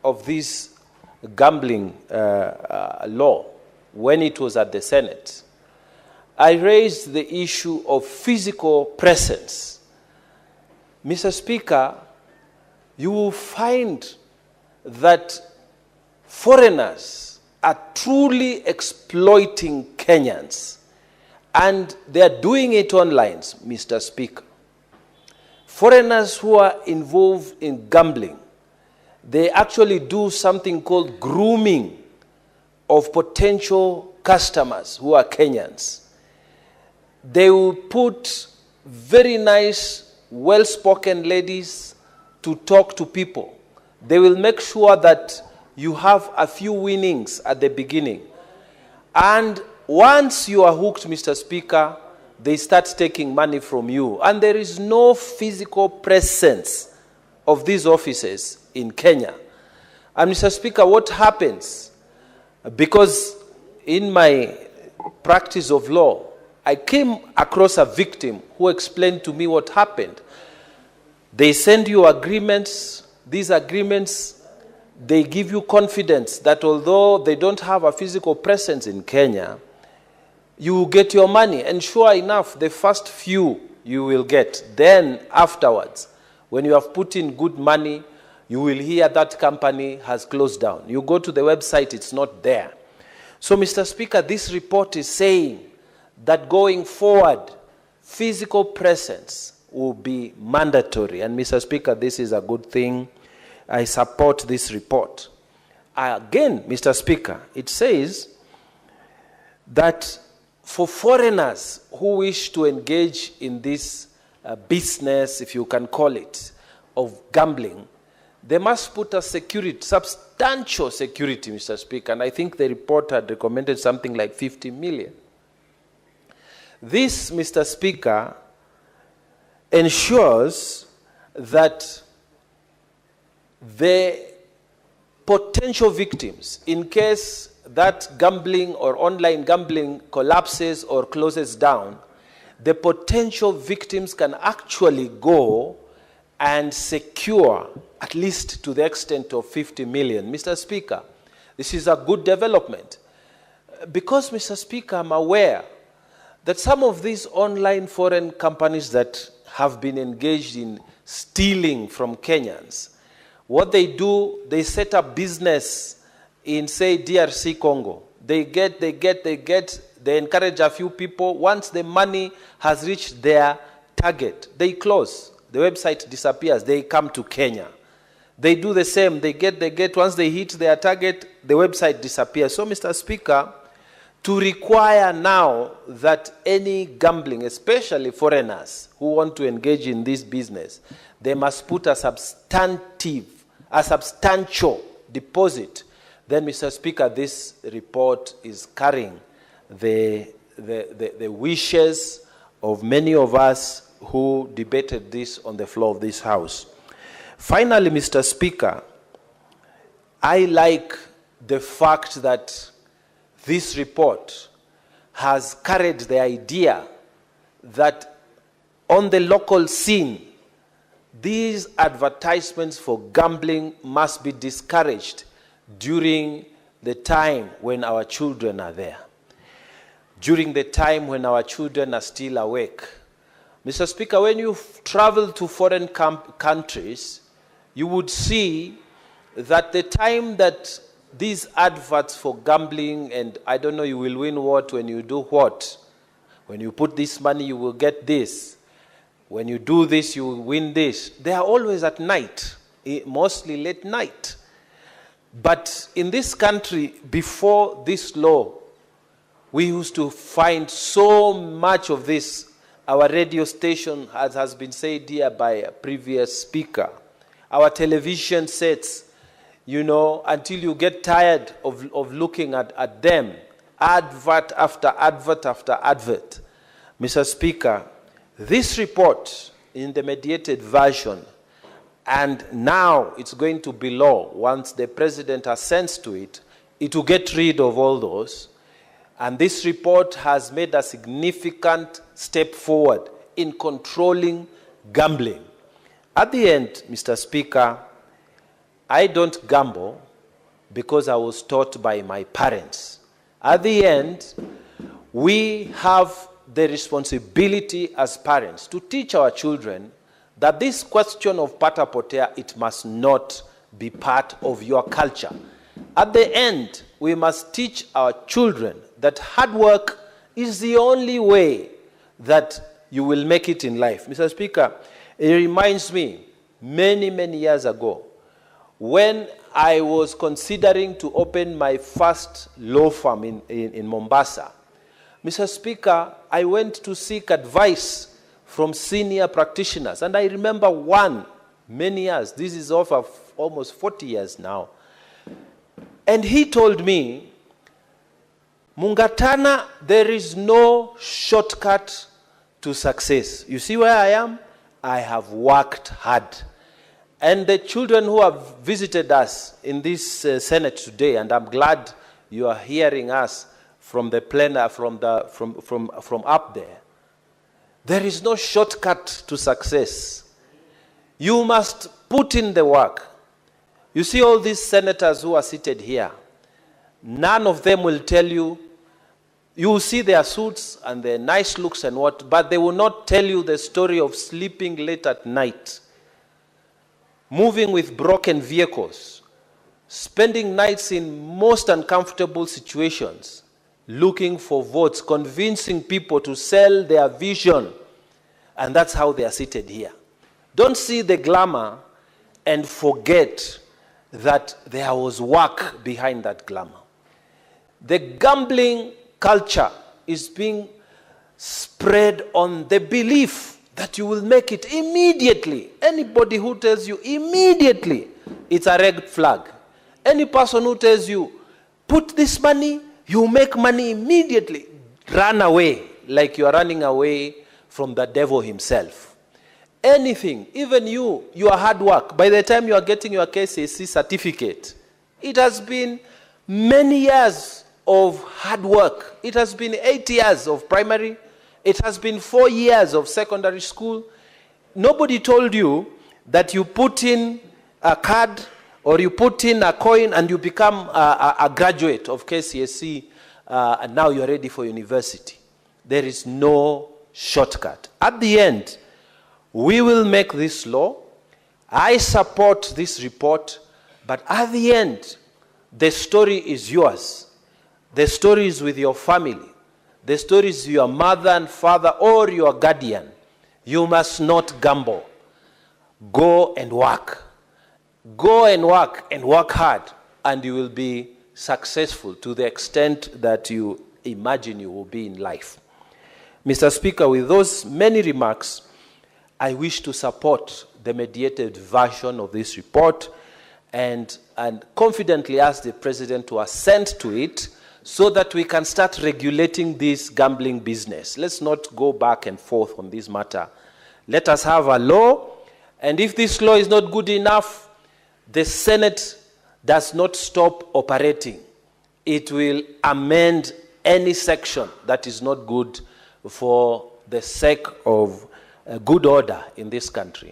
of this gambling law, when it was at the Senate, I raised the issue of physical presence. Mr. Speaker, you will find that foreigners are truly exploiting Kenyans, and they are doing it online, Mr. Speaker. Foreigners who are involved in gambling, they actually do something called grooming of potential customers who are Kenyans. They will put very nice, well-spoken ladies to talk to people. They will make sure that you have a few winnings at the beginning. And once you are hooked, Mr. Speaker, they start taking money from you. And there is no physical presence of these offices in Kenya. And Mr. Speaker, what happens? Because in my practice of law, I came across a victim who explained to me what happened. They send you agreements. These agreements, they give you confidence that although they don't have a physical presence in Kenya, you will get your money. And sure enough, the first few you will get. Then afterwards, when you have put in good money, you will hear that company has closed down. You go to the website, it's not there. So, Mr. Speaker, this report is saying that going forward, physical presence will be mandatory. And Mr. Speaker, this is a good thing. I support this report. Again, Mr. Speaker, it says that for foreigners who wish to engage in this business, if you can call it, of gambling, they must put a security, substantial security, Mr. Speaker. And I think the report had recommended something like 50 million. This, Mr. Speaker, ensures that the potential victims, in case that gambling or online gambling collapses or closes down, the potential victims can actually go and secure at least to the extent of 50 million. Mr. Speaker, this is a good development. Because, Mr. Speaker, I'm aware that some of these online foreign companies that have been engaged in stealing from Kenyans, what they do, they set up business in, say, DRC Congo. They encourage a few people. Once the money has reached their target, they close. The website disappears. They come to Kenya. They do the same. They get, once they hit their target, the website disappears. So, Mr. Speaker, to require now that any gambling, especially foreigners who want to engage in this business, they must put a substantial deposit, then, Mr. Speaker, this report is carrying the wishes of many of us who debated this on the floor of this House. Finally, Mr. Speaker, I like the fact that this report has carried the idea that on the local scene, these advertisements for gambling must be discouraged during the time when our children are there, during the time when our children are still awake. Mr. Speaker, when you travel to foreign countries, you would see that the time that these adverts for gambling and I don't know, you will win what when you do what. When you put this money, you will get this. When you do this, you will win this. They are always at night, mostly late night. But in this country, before this law, we used to find so much of this. Our radio station, as has been said here by a previous speaker, our television sets, you know, until you get tired of looking at them, advert after advert after advert. Mr. Speaker, this report in the mediated version, and now it's going to be law once the president assents to it, it will get rid of all those. And this report has made a significant step forward in controlling gambling. At the end, Mr. Speaker, I don't gamble because I was taught by my parents. At the end, we have the responsibility as parents to teach our children that this question of pata potea, it must not be part of your culture. At the end, we must teach our children that hard work is the only way that you will make it in life. Mr. Speaker, it reminds me many, many years ago when I was considering to open my first law firm in Mombasa. Mr. Speaker, I went to seek advice from senior practitioners, and I remember one many years, this is over almost 40 years now, and he told me, Mungatana, there is no shortcut to success. You see where I am? I have worked hard. And the children who have visited us in this Senate today, and I'm glad you are hearing us from the plenary, from up there, there is no shortcut to success. You must put in the work. You see all these senators who are seated here, none of them will tell you, you will see their suits and their nice looks and what, but they will not tell you the story of sleeping late at night, moving with broken vehicles, spending nights in most uncomfortable situations, looking for votes, convincing people to sell their vision. And that's how they are seated here. Don't see the glamour and forget that there was work behind that glamour. The gambling culture is being spread on the belief that you will make it immediately. Anybody who tells you immediately, it's a red flag. Any person who tells you, put this money, you make money immediately, run away like you are running away from the devil himself. Anything, even your hard work, by the time you are getting your KCSE certificate, it has been many years of hard work. It has been 8 years of primary. It has been 4 years of secondary school. Nobody told you that you put in a card or you put in a coin and you become a graduate of KCSE and now you're ready for university. There is no shortcut. At the end, we will make this law. I support this report, but at the end, the story is yours. The story is with your family. The story is your mother and father or your guardian. You must not gamble. Go and work. Go and work hard, and you will be successful to the extent that you imagine you will be in life. Mr. Speaker, with those many remarks, I wish to support the mediated version of this report and confidently ask the President to assent to it so that we can start regulating this gambling business. Let's not go back and forth on this matter. Let us have a law, and if this law is not good enough, the Senate does not stop operating. It will amend any section that is not good for the sake of good order in this country.